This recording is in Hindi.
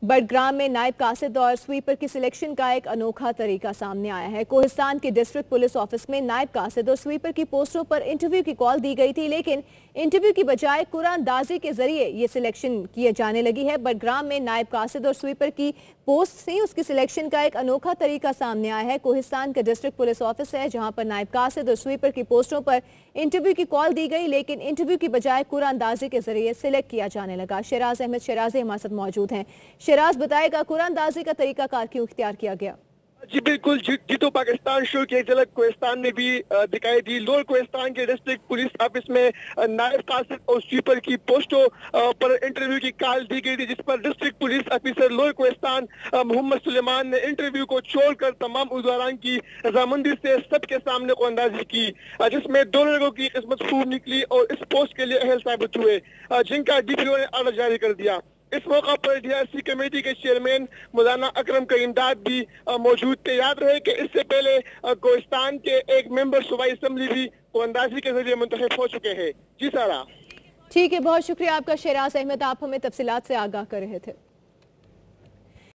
बडग्राम में नायब कासिद और स्वीपर की सिलेक्शन का एक अनोखा तरीका सामने आया है। कोहिस्तान के डिस्ट्रिक्ट पुलिस ऑफिस में नायब कासिद और स्वीपर की पोस्टों पर इंटरव्यू की कॉल दी गई थी, लेकिन इंटरव्यू की बजाय कुरानदाजी के जरिए ये सिलेक्शन किए जाने लगी है। बडग्राम में नायब कासिद और स्वीपर की पोस्ट से उसकी सिलेक्शन का एक अनोखा तरीका सामने आया है। कोहिस्तान का डिस्ट्रिक्ट पुलिस ऑफिस है, जहां पर नायब कासिद और स्वीपर की पोस्टों पर इंटरव्यू की कॉल दी गई, लेकिन इंटरव्यू की बजाय कुरानदाजी के जरिए सिलेक्ट किया जाने लगा। शराज अहमद शराजी हमारे साथ मौजूद हैं। शराज, बताएगा कुरानदाजी का तरीकाकार क्यों इख्तियार किया गया? जी बिल्कुल, जीतो पाकिस्तान शो की एक झलक कोहिस्तान में भी दिखाई दी। लोअर कोहिस्तान के डिस्ट्रिक्ट पुलिस ऑफिस में नायब कासिद और स्वीपर की पोस्टों पर इंटरव्यू की कॉल दी गई थी, जिस पर district police officer lower Kohistan Mohammad Suleman ने इंटरव्यू को छोड़कर तमाम उम्मीदवारों की रजामंदी से सबके सामने कुरानदाजी की, जिसमें दो लोगों की किस्मत खूब निकली और इस पोस्ट के लिए अहल साबित हुए, जिनका डीपीओ ने ऑर्डर जारी कर दिया। इस मौका पर डीआरसी कमेटी के चेयरमैन मौलाना अकरम करीमदाद भी मौजूद थे। याद रहे कि इससे पहले कोहिस्तान के एक मेंबर सूबाई असेंबली भी कुरानदाजी के जरिए मुंतखब हो चुके हैं। जी सारा, ठीक है, बहुत शुक्रिया आपका शराज अहमद, आप हमें तफसीलात से आगाह कर रहे थे।